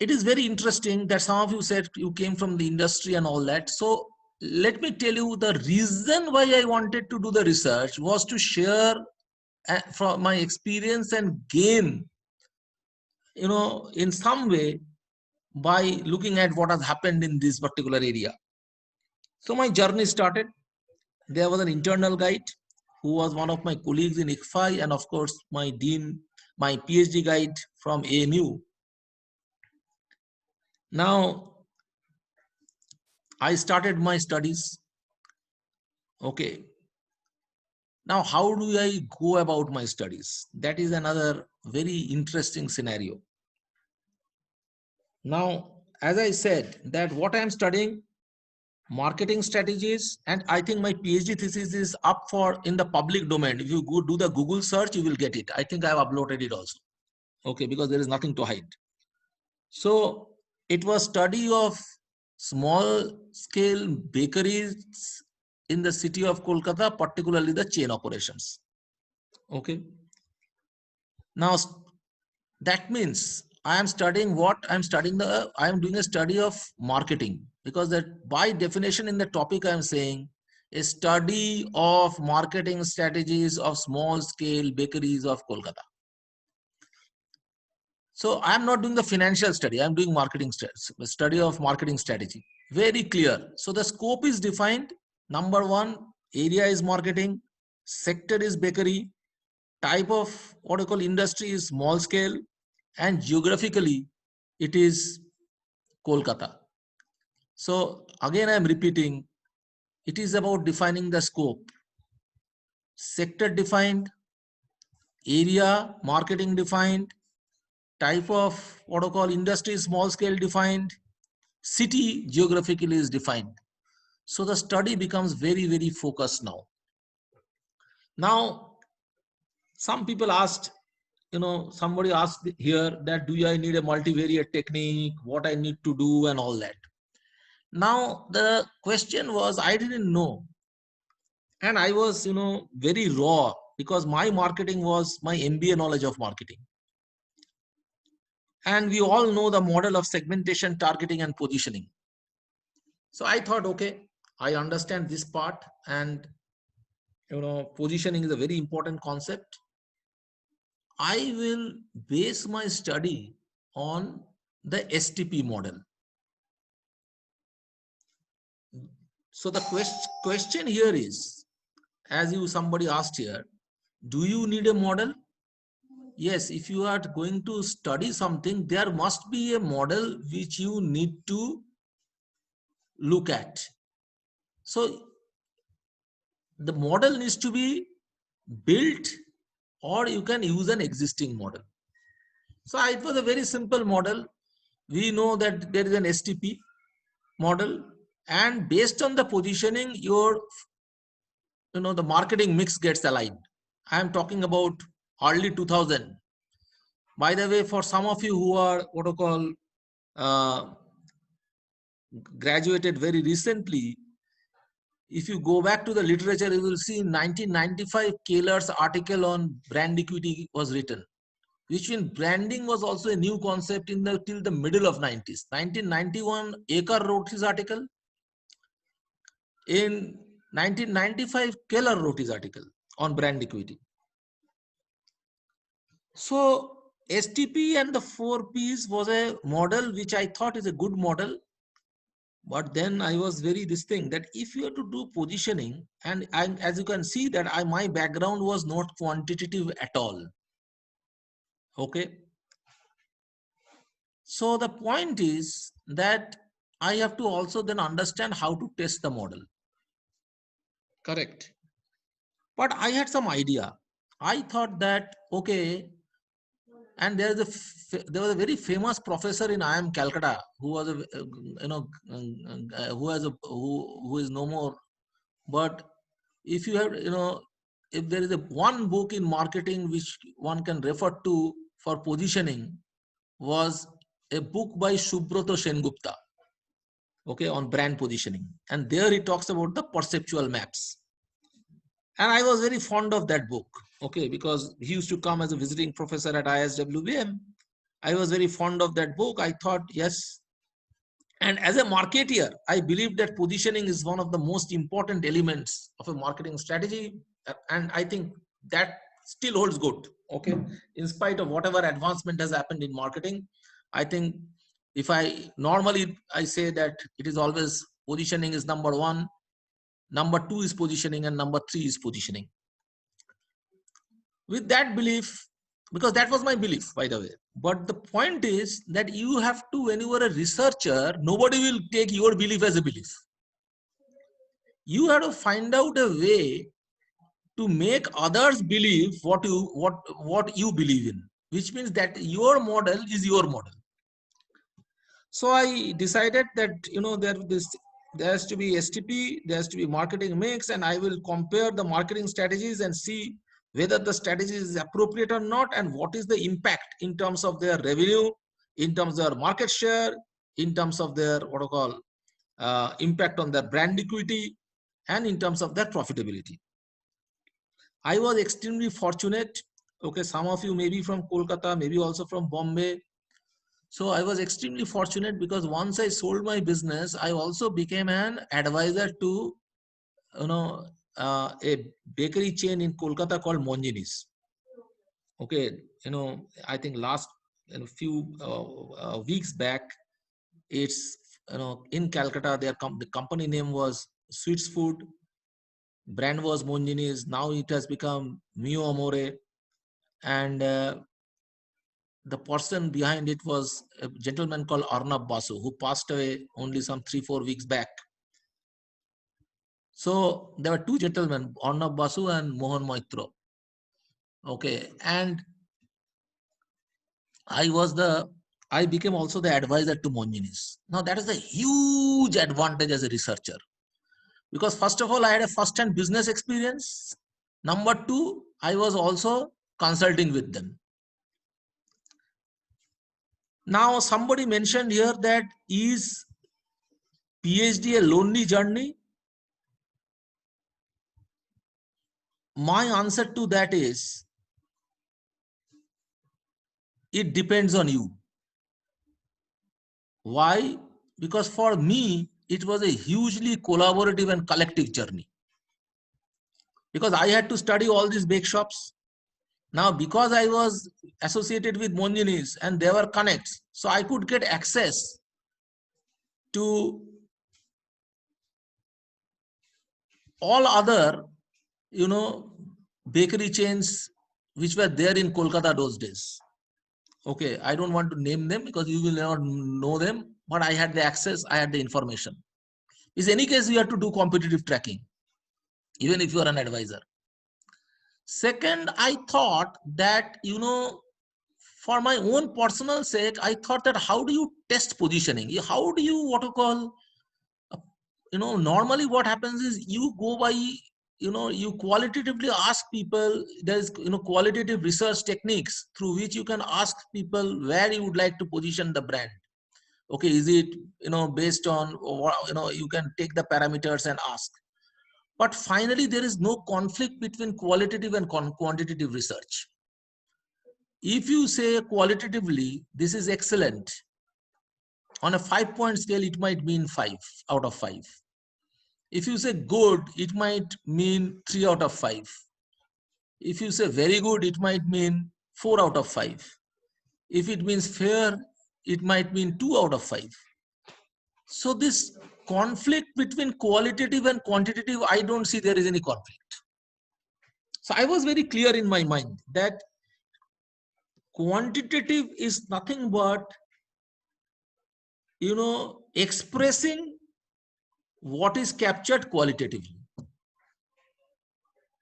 it is very interesting that some of you said you came from the industry and all that. So let me tell you, the reason why I wanted to do the research was to share from my experience and gain, in some way, by looking at what has happened in this particular area. So my journey started. There was an internal guide who was one of my colleagues in ICFI, and of course my dean, my PhD guide from AMU. Now I started my studies. Okay. Now, how do I go about my studies? That is another very interesting scenario. Now, as I said, that what I am studying, marketing strategies, and I think my PhD thesis is up for in the public domain. If you go do the Google search, you will get it. I think I have uploaded it also. Okay, because there is nothing to hide. So it was study of small scale bakeries in the city of Kolkata, particularly the chain operations. Okay. Now that means I am studying what I am studying I am doing a study of marketing, because that by definition in the topic I am saying a study of marketing strategies of small scale bakeries of Kolkata. So I am not doing the financial study. I am doing marketing study of marketing strategy. Very clear. So the scope is defined. Number one, area is marketing, sector is bakery, type of what I call industry is small scale, and geographically it is Kolkata. So again I am repeating, it is about defining the scope. Sector defined, area marketing defined, type of what I call industry small scale defined, city geographically is defined. So the study becomes very, very focused now. Now, some people asked, somebody asked here that do I need a multivariate technique, what I need to do and all that. Now, the question was, I didn't know. And I was, very raw, because my marketing was my MBA knowledge of marketing. And we all know the model of segmentation, targeting, and positioning. So I thought, okay, I understand this part, and positioning is a very important concept. I will base my study on the STP model. So the question here is, as somebody asked here, do you need a model? Yes, if you are going to study something, there must be a model which you need to look at. So the model needs to be built, or you can use an existing model. So it was a very simple model. We know that there is an STP model, and based on the positioning, the marketing mix gets aligned. I am talking about early 2000. By the way, for some of you who are what I call graduated very recently, if you go back to the literature, you will see in 1995 Kaler's article on brand equity was written, which means branding was also a new concept till the middle of 90s. 1991, Aker wrote his article. In 1995, Keller wrote his article on brand equity. So STP and the 4Ps was a model which I thought is a good model. But then I was this thing that if you have to do positioning, and as you can see that my background was not quantitative at all. Okay. So the point is that I have to also then understand how to test the model. Correct. But I had some idea. I thought that, okay, and there was a very famous professor in IIM Calcutta who was who is no more. But if you have, if there is one book in marketing which one can refer to for positioning, was a book by Subroto Sengupta, okay, on brand positioning. And there he talks about the perceptual maps. And I was very fond of that book, okay, because he used to come as a visiting professor at ISWBM. I was very fond of that book. I thought, yes. And as a marketeer, I believe that positioning is one of the most important elements of a marketing strategy. And I think that still holds good. Okay. In spite of whatever advancement has happened in marketing, I think if I say that it is always positioning is number one, number two is positioning, and number three is positioning. With that belief, because that was my belief, by the way. But the point is that you have to, when you are a researcher, nobody will take your belief as a belief. You have to find out a way to make others believe what you believe in, which means that your model is your model. So I decided that there has to be STP, there has to be marketing mix, and I will compare the marketing strategies and see whether the strategy is appropriate or not, and what is the impact in terms of their revenue, in terms of their market share, in terms of their impact on their brand equity, and in terms of their profitability. I was extremely fortunate. Okay, some of you may be from Kolkata, maybe also from Bombay. So I was extremely fortunate because once I sold my business, I also became an advisor to a bakery chain in Kolkata called Monjinis. Okay, I think last few weeks back, it's in Calcutta. The company name was Sweets Food, brand was Monjinis. Now it has become Mio Amore, and the person behind it was a gentleman called Arnab Basu, who passed away only some 3-4 weeks back. So there were two gentlemen, Arnab Basu and Mohan Maitro. Okay, and I became also the advisor to Monjinis. Now that is a huge advantage as a researcher, because first of all, I had a first-hand business experience. Number two, I was also consulting with them. Now somebody mentioned here that is PhD a lonely journey? My answer to that is, it depends on you. Why? Because for me, it was a hugely collaborative and collective journey. Because I had to study all these bake shops. Now, because I was associated with Monjinis and there were connects, so I could get access to all other, bakery chains which were there in Kolkata those days. Okay, I don't want to name them because you will not know them, but I had the access, I had the information. In any case, you have to do competitive tracking, even if you are an advisor. Second, I thought that, for my own personal sake, I thought that how do you test positioning? How do you, normally what happens is you go by, you qualitatively ask people. There's, qualitative research techniques through which you can ask people where you would like to position the brand. Okay, is it, based on, you can take the parameters and ask. But finally, there is no conflict between qualitative and quantitative research. If you say qualitatively, this is excellent, on a 5-point scale, it might mean 5 out of 5. If you say good, it might mean 3 out of 5. If you say very good, it might mean 4 out of 5. If it means fair, it might mean 2 out of 5. So this conflict between qualitative and quantitative, I don't see there is any conflict. So I was very clear in my mind that quantitative is nothing but, expressing what is captured qualitatively.